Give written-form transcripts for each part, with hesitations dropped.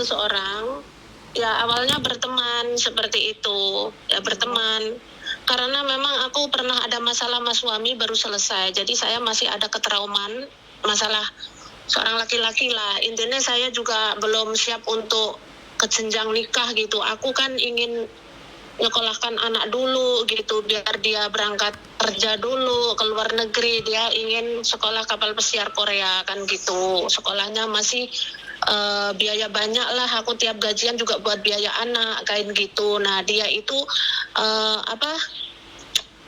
seseorang, ya awalnya berteman seperti itu, ya berteman. Karena memang aku pernah ada masalah sama suami baru selesai, jadi saya masih ada ketraumaan masalah seorang laki-laki lah. Intinya saya juga belum siap untuk ke jenjang nikah gitu. Aku kan ingin nyekolahkan anak dulu gitu biar dia berangkat kerja dulu ke luar negeri. Dia ingin sekolah kapal pesiar Korea kan gitu. Sekolahnya masih biaya banyak lah, aku tiap gajian juga buat biaya anak kayak gitu. Nah dia itu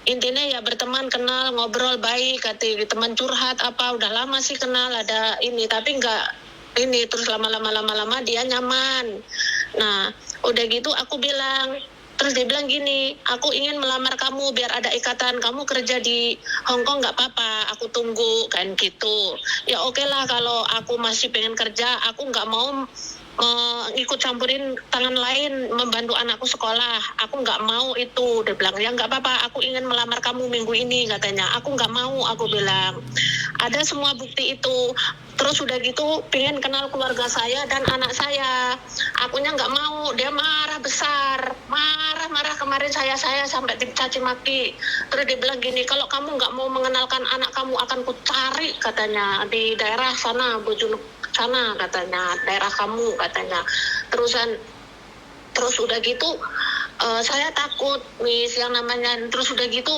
intinya ya berteman, kenal, ngobrol baik, kata teman curhat apa, udah lama sih kenal, ada ini, tapi nggak ini, terus lama-lama dia nyaman. Nah udah gitu aku bilang, terus dia bilang gini, aku ingin melamar kamu biar ada ikatan, kamu kerja di Hong Kong nggak apa-apa, aku tunggu kan gitu. Ya oke lah, kalau aku masih pengen kerja, aku nggak mau ikut campurin tangan lain membantu anakku sekolah, aku nggak mau itu. Dia bilang ya nggak apa-apa, aku ingin melamar kamu minggu ini katanya. Aku nggak mau, aku bilang ada semua bukti itu. Terus udah gitu pengen kenal keluarga saya dan anak saya, akunya nggak mau. Dia marah besar, marah kemarin saya sampai dicaci maki. Terus dia bilang gini, kalau kamu nggak mau mengenalkan anak kamu akan ku cari katanya di daerah sana Bojunuk sana katanya, daerah kamu katanya. Terus udah gitu saya takut Miss yang namanya. Terus udah gitu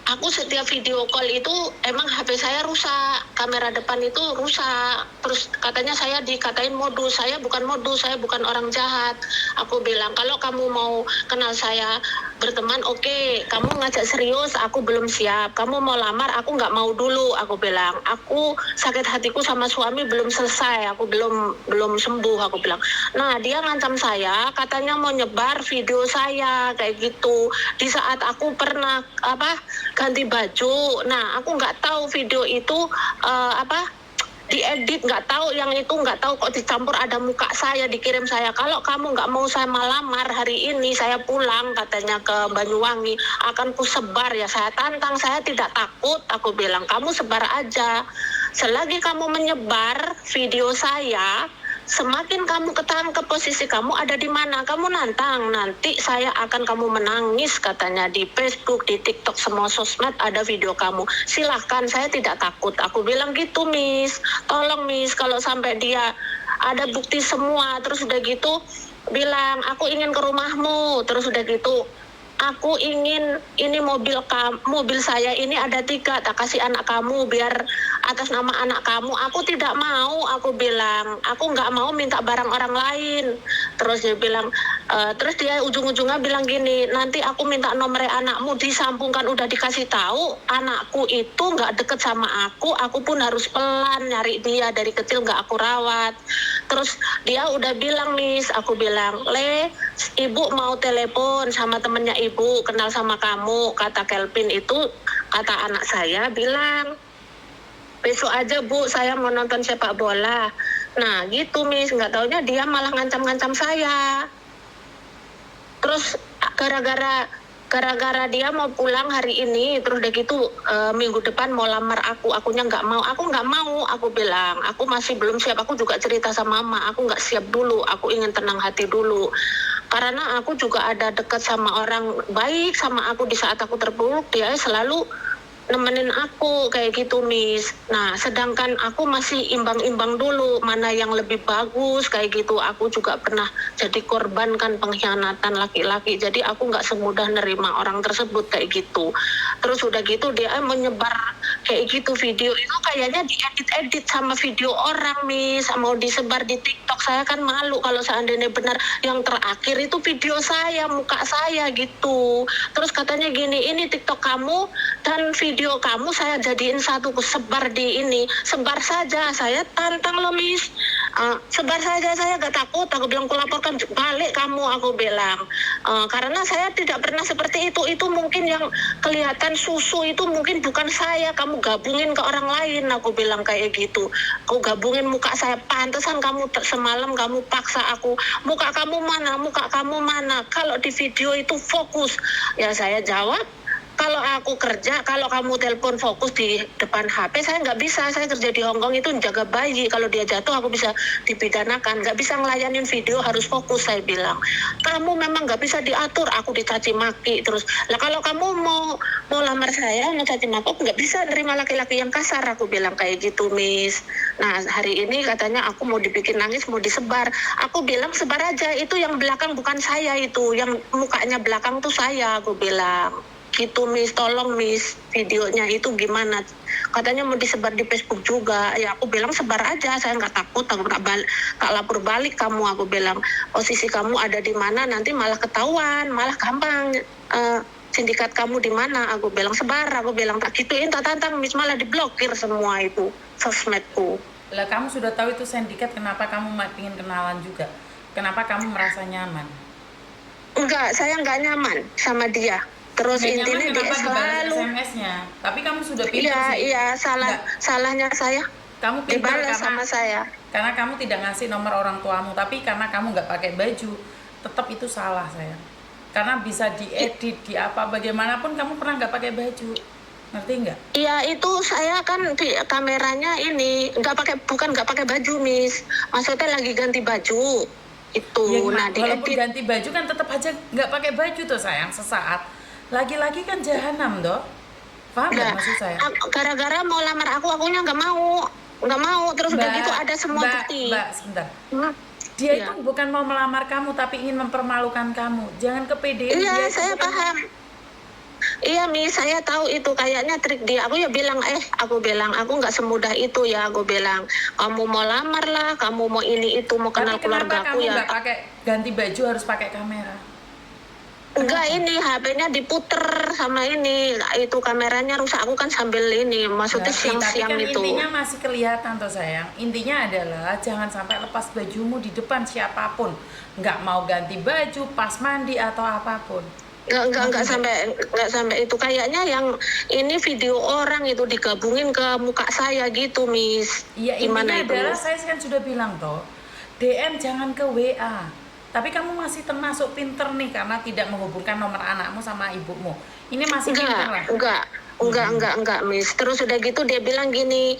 aku setiap video call itu emang HP saya rusak, kamera depan itu rusak. Terus katanya saya dikatain modus, saya bukan modus, saya bukan orang jahat. Aku bilang kalau kamu mau kenal saya berteman, oke. Kamu ngajak serius, aku belum siap. Kamu mau lamar, aku nggak mau dulu. Aku bilang, aku sakit hatiku sama suami belum selesai, aku belum sembuh. Aku bilang, nah dia ngancam saya, katanya mau nyebar video saya kayak gitu. Di saat aku pernah ganti baju. Nah, aku nggak tahu video itu diedit, nggak tahu yang itu, nggak tahu kok dicampur ada muka saya, dikirim saya. Kalau kamu nggak mau saya melamar hari ini, saya pulang katanya ke Banyuwangi, akan ku sebar. Ya saya tantang, saya tidak takut. Aku bilang kamu sebar aja. Selagi kamu menyebar video saya, semakin kamu ketangkep posisi kamu ada di mana, kamu nantang, nanti saya akan kamu menangis katanya. Di Facebook, di TikTok, semua sosmed ada video kamu. Silahkan, saya tidak takut. Aku bilang gitu, Miss. Tolong Miss, kalau sampai dia ada bukti semua, terus udah gitu bilang aku ingin ke rumahmu, terus udah gitu aku ingin ini mobil saya ini ada 3, tak kasih anak kamu biar atas nama anak kamu. Aku tidak mau, aku bilang aku nggak mau minta barang orang lain. Terus dia bilang terus dia ujung-ujungnya bilang gini, nanti aku minta nomor anakmu. Disambungkan, udah dikasih tahu anakku itu nggak deket sama aku pun harus pelan nyari dia, dari kecil nggak aku rawat. Terus dia udah bilang, Miss, aku bilang, ibu mau telepon sama temennya ibu, kenal sama kamu, kata Kelvin itu, kata anak saya bilang, besok aja Bu, saya mau nonton sepak bola. Nah gitu Miss, nggak taunya dia malah ngancam-ngancam saya. Terus gara-gara dia mau pulang hari ini, terus udah gitu minggu depan mau lamar akunya nggak mau. Aku nggak mau, aku bilang aku masih belum siap. Aku juga cerita sama mama, aku nggak siap dulu, aku ingin tenang hati dulu. Karena aku juga ada dekat sama orang baik sama aku di saat aku terpuruk, dia selalu nemenin aku kayak gitu Miss. Nah sedangkan aku masih imbang-imbang dulu mana yang lebih bagus kayak gitu. Aku juga pernah jadi korban kan pengkhianatan laki-laki, jadi aku nggak semudah nerima orang tersebut kayak gitu. Terus udah gitu dia menyebar kayak gitu video itu, kayaknya diedit-edit sama video orang Miss, mau disebar di TikTok. Saya kan malu kalau seandainya benar yang terakhir itu video saya, muka saya gitu. Terus katanya gini, ini TikTok kamu dan video kamu saya jadiin satu, sebar di ini. Sebar saja, saya tantang loh Miss. Sebar saja, saya gak takut. Aku bilang kulaporkan balik kamu, aku bilang. Karena saya tidak pernah seperti itu. Itu mungkin yang kelihatan susu itu mungkin bukan saya. Kamu gabungin ke orang lain, aku bilang kayak gitu. Aku gabungin muka saya, pantesan kamu semalam kamu paksa aku. Muka kamu mana? Kalau di video itu fokus. Ya saya jawab, kalau aku kerja, kalau kamu telepon fokus di depan HP, saya nggak bisa. Saya kerja di Hong Kong itu jaga bayi. Kalau dia jatuh, aku bisa dipidanakan. Nggak bisa ngelayanin video, harus fokus, saya bilang. Kamu memang nggak bisa diatur. Aku dicaci maki terus. Lah kalau kamu mau lamar saya, mau caci maki, aku nggak bisa nerima laki-laki yang kasar. Aku bilang kayak gitu, Miss. Nah, hari ini katanya aku mau dibikin nangis, mau disebar. Aku bilang sebar aja. Itu yang belakang bukan saya itu. Yang mukanya belakang tuh saya, aku bilang. Gitu, Miss, tolong Miss, videonya itu gimana, katanya mau disebar di Facebook juga. Ya aku bilang sebar aja, saya nggak takut, aku tak lapor balik kamu. Aku bilang posisi kamu ada di mana, nanti malah ketahuan, malah gampang sindikat kamu di mana. Aku bilang sebar, aku bilang tak gituin, tak tantang Miss, malah diblokir semua itu sosmedku. Lah kamu sudah tahu itu sindikat, kenapa kamu ingin kenalan juga? Kenapa kamu merasa nyaman? Enggak, saya nggak nyaman sama dia. Terus Nggak intinya nyaman, dia kenapa dibalas selalu SMS-nya? Tapi kamu sudah pintar sih. iya salahnya saya Kamu pintar dibalas sama saya. Karena kamu tidak ngasih nomor orang tuamu, tapi karena kamu nggak pakai baju, tetap itu salah, sayang. Karena bisa diedit, di apa, bagaimanapun kamu pernah nggak pakai baju. Ngerti nggak? Iya, itu saya kan di kameranya ini bukan nggak pakai baju, Miss. Maksudnya lagi ganti baju itu. Ya, Nah, walaupun diedit. ganti baju kan tetap aja nggak pakai baju tuh, sayang, sesaat. Lagi-lagi kan jahanam, doh. Paham nggak Nah, maksud saya? gara-gara mau lamar akunya nggak mau. Terus udah gitu ada semua bukti. Mbak, sebentar. Dia Iya. itu bukan mau melamar kamu, tapi ingin mempermalukan kamu. Jangan kepedean. Iya, Dia saya paham. Iya, Miss, saya tahu itu kayaknya trik dia. Aku bilang aku nggak semudah itu ya. Aku bilang, kamu mau lamar lah, kamu mau ini itu, mau kenal Tapi kenapa keluargaku kamu ya. nggak pakai ganti baju, harus pakai kamera? Enggak, ini HP-nya diputer sama ini, itu kameranya rusak. Aku kan sambil ini, maksudnya siang-siang tapi kan itu. intinya masih kelihatan tuh, sayang. Intinya adalah jangan sampai lepas bajumu di depan siapapun. Nggak mau ganti baju, pas mandi atau apapun. Enggak sampai itu. Kayaknya yang ini video orang itu digabungin ke muka saya gitu, Miss. Iya, Gimana intinya itu, adalah Miss? saya kan sudah bilang toh, DM jangan ke WA. Tapi kamu masih termasuk pinter nih karena tidak menghubungkan nomor anakmu sama ibumu. Ini masih pinter lah. Enggak, Miss. Terus udah gitu dia bilang gini,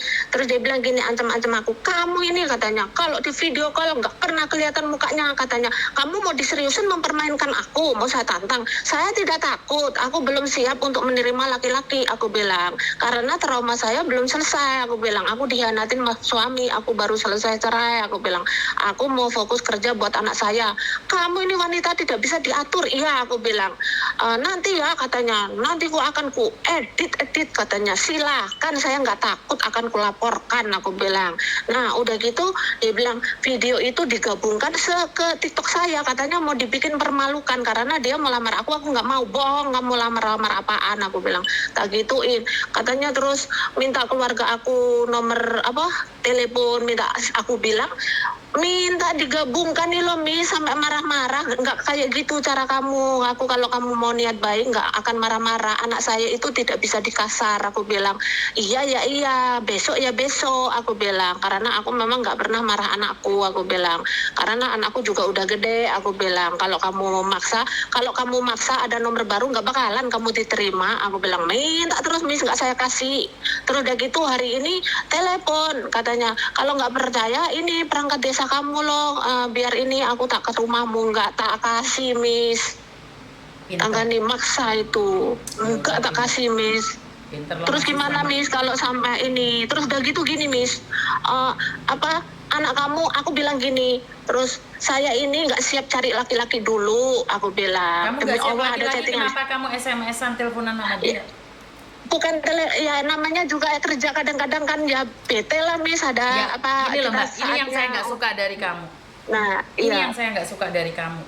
ancam-ancam aku. Kamu ini katanya, kalau di video call nggak pernah kelihatan mukanya, katanya. Kamu mau diseriusin mempermainkan aku, mau saya tantang. Saya tidak takut, aku belum siap untuk menerima laki-laki, aku bilang. Karena trauma saya belum selesai, aku bilang. Aku dikhianatin suami, aku baru selesai cerai, aku bilang. Aku mau fokus kerja buat anak saya. Kamu ini wanita tidak bisa diatur, iya, aku bilang. Nanti ya katanya, nanti akan ku edit katanya, silahkan, saya nggak takut, akan kulaporkan, aku bilang. Nah udah gitu dia bilang video itu digabungkan ke TikTok saya, katanya mau dibikin permalukan karena dia mau lamar aku nggak mau, bohong, nggak mau lamar apaan, aku bilang. Tak gituin katanya, terus minta keluarga aku nomor telepon, aku bilang minta digabungkan nih lo, Miss, sampai marah-marah. Nggak kayak gitu cara kamu. Aku kalau kamu mau niat baik nggak akan marah-marah. Anak saya itu tidak bisa dikasar, aku bilang. Iya, besok ya besok, aku bilang. Karena aku memang nggak pernah marah anakku, aku bilang. Karena anakku juga udah gede, aku bilang. Kalau kamu maksa ada nomor baru nggak bakalan kamu diterima, aku bilang. Minta terus, Miss, nggak saya kasih. Terus udah gitu hari ini telepon, katanya kalau nggak percaya ini perangkat desa kamu loh, biar ini aku tak ke rumahmu, nggak tak kasih, Miss. Tanggani maksa itu, nggak tak kasih, Miss. Terus gimana, Miss, kalau sampai ini? Terus udah gitu gini, Miss, anak kamu, aku bilang gini, terus saya ini nggak siap cari laki-laki dulu, aku bilang. Kamu nggak siap laki-laki, kenapa kamu SMS-an, teleponan sama dia? Bukan ya namanya juga kerja, kadang-kadang kan ya bete lah, Miss, ada ya, ini loh, Mbak, ini yang saya nggak suka dari kamu. Nah, ini yang saya nggak suka dari kamu.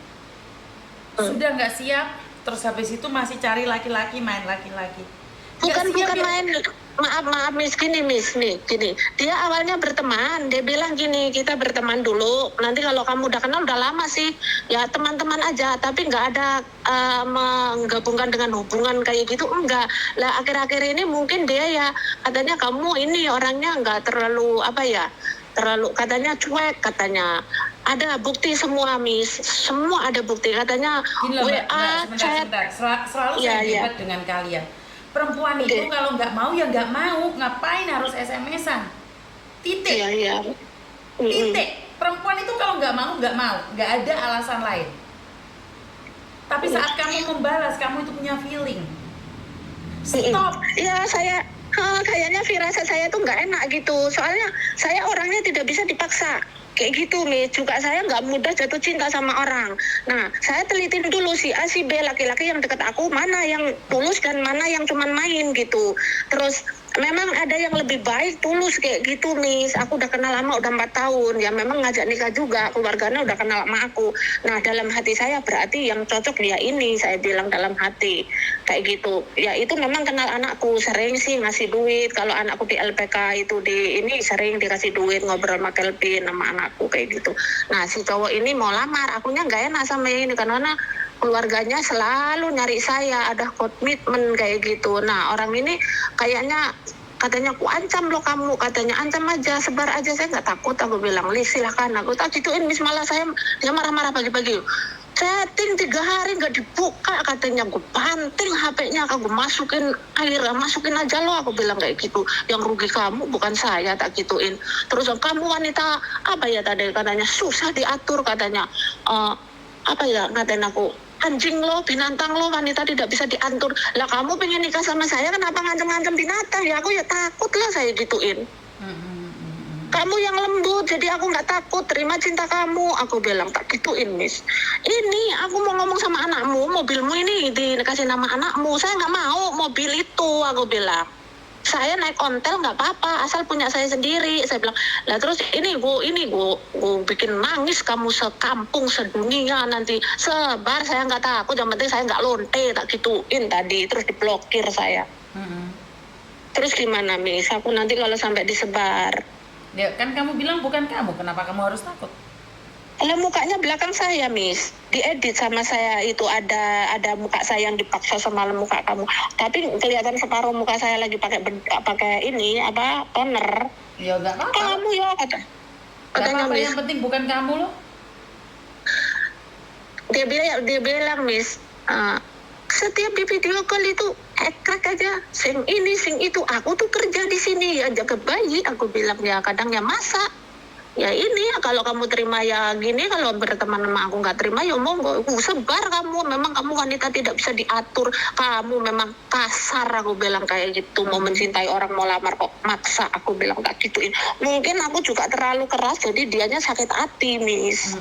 Sudah nggak siap, terus habis itu masih cari laki-laki, main laki-laki. Bukan main, maaf, Miss, gini, Miss, nih, gini. Dia awalnya berteman, dia bilang gini, kita berteman dulu. Nanti kalau kamu udah kenal, udah lama sih, ya teman-teman aja. Tapi nggak ada menggabungkan dengan hubungan kayak gitu, enggak. Lah akhir-akhir ini mungkin dia ya, katanya kamu ini orangnya nggak terlalu terlalu katanya cuek, katanya. Ada bukti semua, Miss. Semua ada bukti. Katanya Gini loh Mbak, WA, chat. sebentar. Selalu Iya, saya iya. debat dengan kalian. Perempuan Oke. itu kalau nggak mau ya nggak mau. Ngapain harus SMS-an? Titik. Iya, iya. Mm-mm. Titik. Perempuan itu kalau nggak mau, nggak mau. Nggak ada alasan lain. Tapi saat kamu membalas, kamu itu punya feeling. Stop. Iya, kayaknya firasat saya tuh nggak enak gitu. Soalnya saya orangnya tidak bisa dipaksa. Kayak gitu, Miss. Juga saya nggak mudah jatuh cinta sama orang. Nah, saya telitin dulu si A, si B, laki-laki yang deket aku, mana yang tulus dan mana yang cuman main gitu. Terus memang ada yang lebih baik tulus kayak gitu, Miss. Aku udah kenal lama, udah 4 tahun. Ya memang ngajak nikah juga, keluarganya udah kenal sama aku. Nah, dalam hati saya berarti yang cocok dia ini, saya bilang dalam hati. Kayak gitu. Ya itu memang kenal anakku, sering sih ngasih duit. Kalau anakku di LPK itu ini sering dikasih duit, ngobrol sama Kelvin sama anakku kayak gitu. Nah, si cowok ini mau lamar, akunya nggak enak sama ini karena keluarganya selalu nyari saya, ada komitmen kayak gitu. Nah, orang ini kayaknya katanya aku ancam lo kamu, katanya ancam aja, sebar aja, saya nggak takut, aku bilang Lis silahkan, aku tak gituin, Miss. Malah dia marah-marah pagi-pagi, chatting 3 hari nggak dibuka, katanya gue banting HP-nya, aku masukin air, masukin aja lo, aku bilang kayak gitu, yang rugi kamu bukan saya, tak gituin. Terus kamu wanita apa ya tadi katanya, susah diatur katanya. Apa ya ngatain aku, anjing lo, binatang lo, wanita tidak bisa diatur. Lah kamu pengen nikah sama saya, kenapa ngancam-ngancam binatang? Ya aku ya takut lah, saya gituin. Kamu yang lembut, jadi aku nggak takut, terima cinta kamu, aku bilang, tak gituin, Miss. Ini aku mau ngomong sama anakmu, mobilmu ini dikasih nama anakmu, saya nggak mau mobil itu, aku bilang. Saya naik ontel nggak apa-apa, asal punya saya sendiri, saya bilang. Lah terus ini gue bikin nangis kamu sekampung sedunia, nanti sebar, saya nggak takut, yang penting saya nggak lonte, tak gituin tadi. Terus diblokir saya. Terus gimana, Miss? Aku nanti kalau sampai disebar. Ya kan kamu bilang bukan kamu, kenapa kamu harus takut? Kalau mukanya belakang saya, Miss, diedit sama saya, itu ada muka saya yang dipaksa sama muka kamu. Tapi kelihatan separuh muka saya lagi pakai ini apa toner. Ya nggak apa-apa. Kamu ya Nggak katanya, apa-apa, Miss. yang penting bukan kamu loh. Dia bilang, Miss, setiap di video call itu ekrek aja, sing ini sing itu. Aku tuh kerja di sini ya, jaga bayi, aku bilang. Ya kadang ya masak. Ya ini ya, kalau kamu terima ya gini, kalau berteman sama aku nggak terima ya monggo, sebar kamu, memang kamu wanita tidak bisa diatur, kamu memang kasar, aku bilang kayak gitu. Mau mencintai orang, mau lamar kok maksa, aku bilang, tak gituin. Mungkin aku juga terlalu keras, jadi dianya sakit hati, Miss.